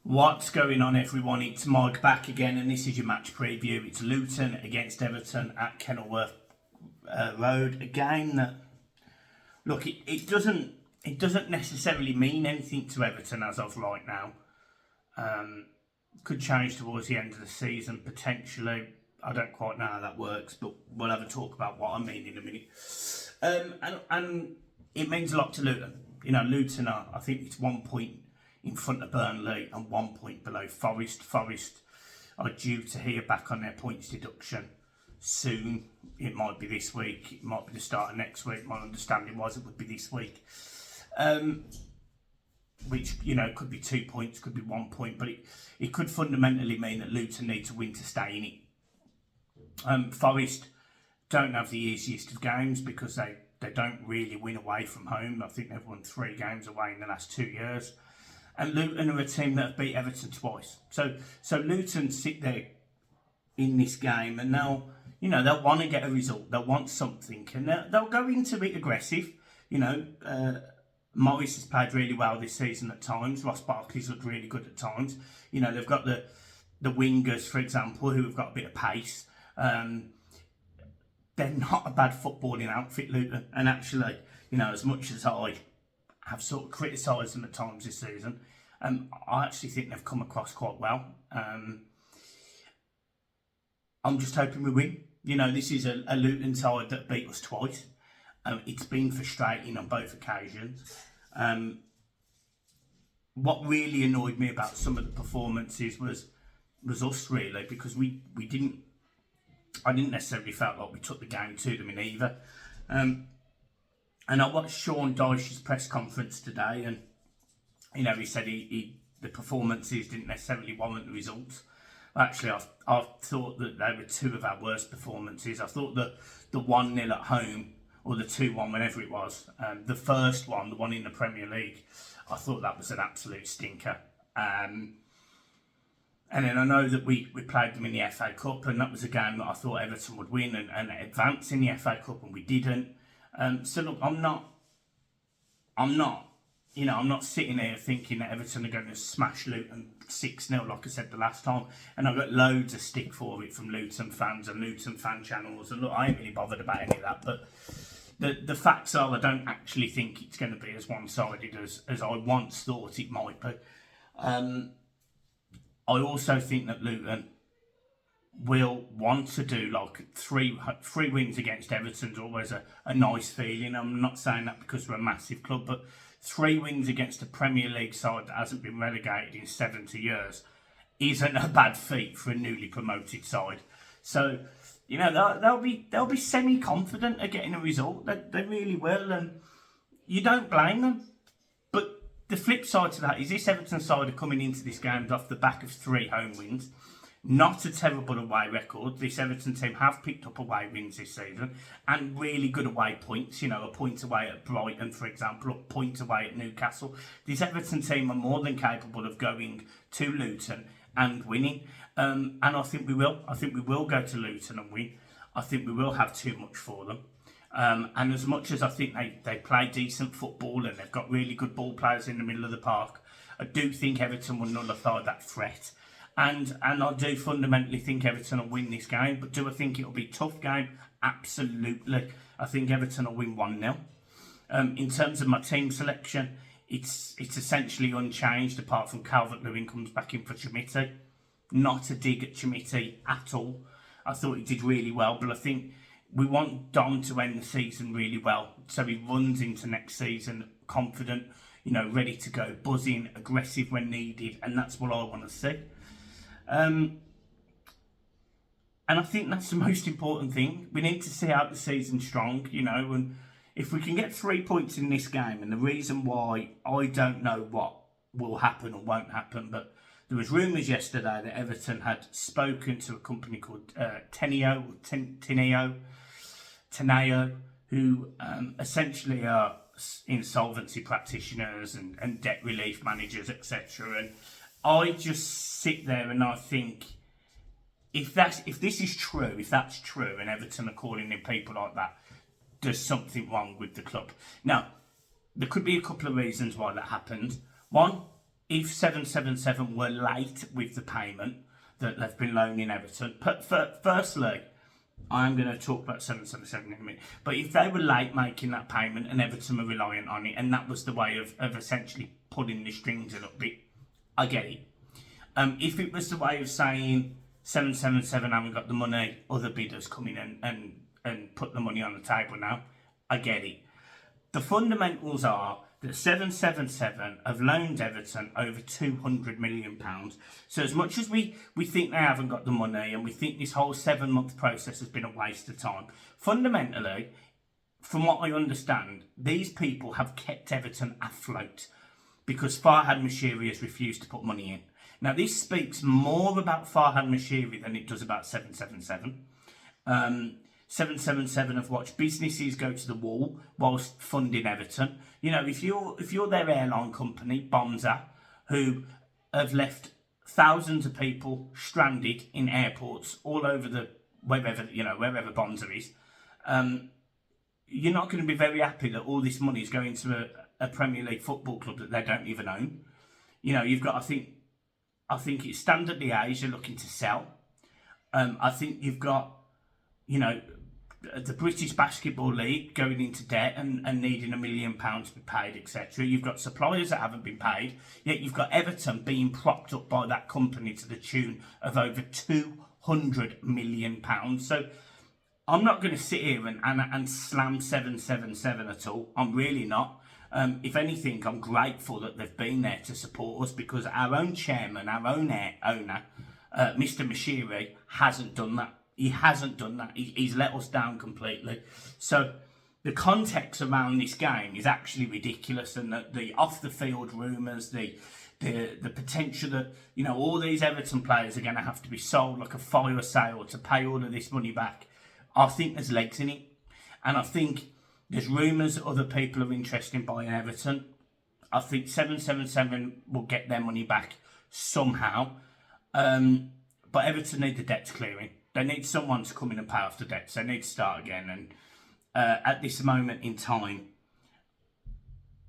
What's going on, everyone? It's Mike back again, and this is your match preview. It's Luton against Everton at Kenilworth Road. A game that, look, it doesn't necessarily mean anything to Everton as of right now. Could change towards the end of the season potentially. I don't quite know how that works, but we'll have a talk about what I mean in a minute. And it means a lot to Luton. You know, Luton are, I think it's 1 point in front of Burnley and 1 point below Forest. Forest are due to hear back on their points deduction soon. It might be this week, it might be the start of next week. My understanding was it would be this week. Which, you know, could be 2 points, could be 1 point, but it could fundamentally mean that Luton need to win to stay in it. Forest don't have the easiest of games because they don't really win away from home. I think they've won 3 games away in the last 2 years. And Luton are a team that have beat Everton twice. So Luton sit there in this game and they'll want to get a result. They'll want something and they'll go into it aggressive. You know, Morris has played really well this season at times. Ross Barkley's looked really good at times. You know, they've got the wingers, for example, who have got a bit of pace. They're not a bad footballing outfit, Luton. And actually, you know, as much as I have sort of criticised them at times this season, I actually think they've come across quite well. I'm just hoping we win. You know, this is a Luton side that beat us twice. It's been frustrating on both occasions. What really annoyed me about some of the performances was us, really, because I didn't necessarily felt like we took the game to them in either. And I watched Sean Dyche's press conference today, and you know, he said the performances didn't necessarily warrant the results. Actually, I thought that they were 2 of our worst performances. I thought that the 1-0 at home, or the 2-1, whenever it was, the first one, the one in the Premier League, I thought that was an absolute stinker. And then I know that we played them in the FA Cup, and that was a game that I thought Everton would win and advance in the FA Cup, and we didn't. So look, I'm not sitting here thinking that Everton are going to smash Luton 6-0 like I said the last time. And I got loads of stick for it from Luton fans and Luton fan channels. And look, I ain't really bothered about any of that. But the facts are, I don't actually think it's going to be as one-sided as I once thought it might be. I also think that Luton will want to do like three wins against Everton's always a nice feeling. I'm not saying that because we're a massive club, but 3 wins against a Premier League side that hasn't been relegated in 70 years isn't a bad feat for a newly promoted side. So, you know, they'll be semi-confident of getting a result. They really will, and you don't blame them. But the flip side to that is this Everton side are coming into this game off the back of 3 home wins. Not a terrible away record. This Everton team have picked up away wins this season and really good away points. You know, a point away at Brighton, for example, a point away at Newcastle. This Everton team are more than capable of going to Luton and winning. And I think we will. I think we will go to Luton and win. I think we will have too much for them. And as much as I think they play decent football and they've got really good ball players in the middle of the park, I do think Everton will nullify that threat. And I do fundamentally think Everton will win this game. But do I think it'll be a tough game? Absolutely. I think Everton will win 1-0. In terms of my team selection, it's essentially unchanged apart from Calvert-Lewin comes back in for Chimiti. Not a dig at Chimiti at all. I thought he did really well, but I think we want Dom to end the season really well, so he runs into next season confident, you know, ready to go, buzzing, aggressive when needed, and that's what I want to see. And I think that's the most important thing. We need to see out the season strong, you know, and if we can get 3 points in this game, and the reason why I don't know what will happen or won't happen, but there was rumours yesterday that Everton had spoken to a company called Teneo, who essentially are insolvency practitioners and debt relief managers, etc. And I just sit there and I think, if this is true, if that's true, and Everton are calling in people like that, there's something wrong with the club. Now, there could be a couple of reasons why that happened. One, if 777 were late with the payment that they've been loaning Everton, firstly, I'm going to talk about 777 in a minute, but if they were late making that payment and Everton were reliant on it, and that was the way of essentially pulling the strings a little bit, I get it. If it was the way of saying 777 haven't got the money, other bidders come in and put the money on the table now, I get it. The fundamentals are that 777 have loaned Everton over £200 million. So as much as we think they haven't got the money and we think this whole 7-month process has been a waste of time, fundamentally, from what I understand, these people have kept Everton afloat because Farhad Moshiri has refused to put money in. Now, this speaks more about Farhad Moshiri than it does about 777. 777 have watched businesses go to the wall whilst funding Everton. You know, if you're their airline company, Bonza, who have left thousands of people stranded in airports all over the wherever Bonza is, you're not going to be very happy that all this money is going to a Premier League football club that they don't even own. You know, you've got, I think it's Standard Liège you're looking to sell. I think you've got, you know, the British Basketball League going into debt and needing £1 million to be paid, etc. You've got suppliers that haven't been paid, yet you've got Everton being propped up by that company to the tune of over £200 million. So I'm not going to sit here and slam 777 at all. I'm really not. If anything, I'm grateful that they've been there to support us because our own chairman, our own owner, Mr. Moshiri, hasn't done that. He hasn't done that. He's let us down completely. So the context around this game is actually ridiculous, and the off-the-field rumours, the potential that, you know, all these Everton players are going to have to be sold like a fire sale to pay all of this money back. I think there's legs in it, and I think there's rumours that other people are interested in buying Everton. I think 777 will get their money back somehow, but Everton need the debts clearing. They need someone to come in and pay off the debts. They need to start again. And at this moment in time,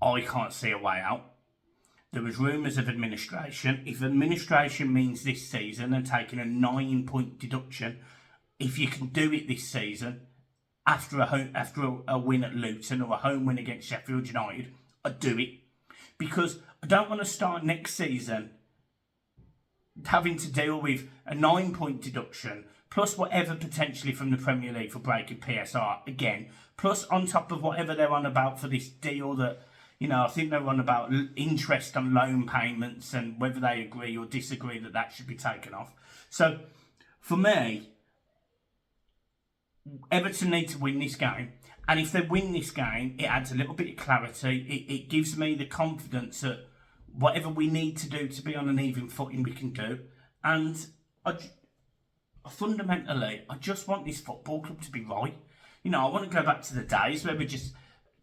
I can't see a way out. There was rumours of administration. If administration means this season and taking a 9-point deduction, if you can do it this season, after a win at Luton or a home win against Sheffield United, I'd do it. Because I don't want to start next season having to deal with a 9-point deduction, plus whatever potentially from the Premier League for breaking PSR again, plus on top of whatever they're on about for this deal that, you know, I think they're on about interest on loan payments and whether they agree or disagree that should be taken off. So, for me, Everton need to win this game. And if they win this game, it adds a little bit of clarity. It gives me the confidence that whatever we need to do to be on an even footing, we can do. And fundamentally, I just want this football club to be right. You know, I want to go back to the days where we're just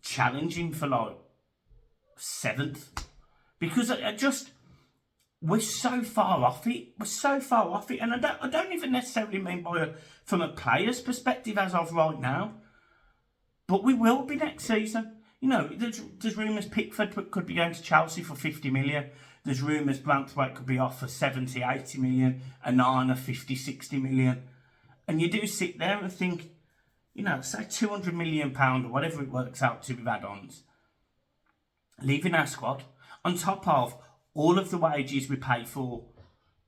challenging for like 7th. Because we're so far off it. We're so far off it. And I don't even necessarily mean from a player's perspective as of right now. But we will be next season. You know, there's rumours Pickford could be going to Chelsea for 50 million. There's rumours Branthwaite could be off for 70, 80 million. Anana 50, 60 million. And you do sit there and think, you know, say £200 million or whatever it works out to with add-ons. Leaving our squad. On top of all of the wages we pay for,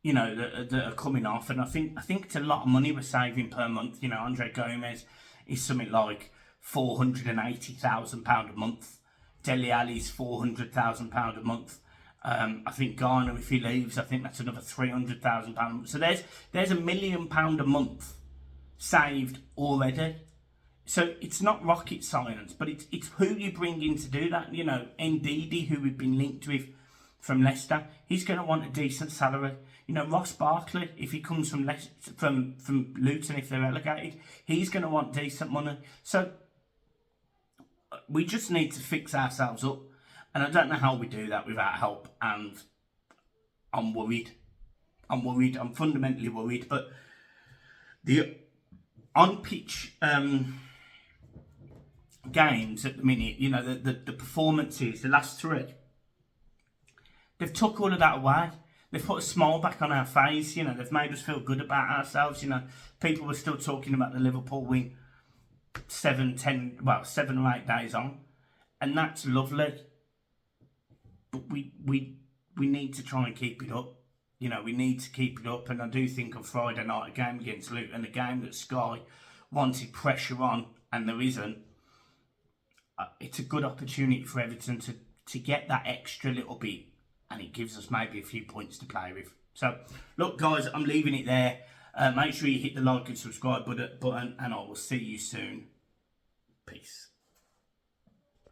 you know, that are coming off. And I think it's a lot of money we're saving per month. You know, Andre Gomez is something like £480,000 a month. Dele Alli's £400,000 a month. I think Garner, if he leaves, I think that's another £300,000 a month. So there's £1 million a month saved already. So it's not rocket science, but it's who you bring in to do that. You know, Ndidi, who we've been linked with from Leicester, he's going to want a decent salary. You know, Ross Barkley, if he comes from Luton, if they're relegated, he's going to want decent money. So we just need to fix ourselves up. And I don't know how we do that without help. And I'm worried. I'm fundamentally worried. But the on-pitch games at the minute, you know, the performances, the last 3, They've took all of that away. They've put a smile back on our face, you know. They've made us feel good about ourselves, you know. People were still talking about the Liverpool win 7 or 8 days on, and that's lovely. But we need to try and keep it up. You know, we need to keep it up, and I do think on Friday night, a game against Luton, a game that Sky wanted pressure on, and there isn't. It's a good opportunity for Everton to get that extra little bit, and it gives us maybe a few points to play with. So, look, guys, I'm leaving it there. Make sure you hit the like and subscribe button, and I will see you soon.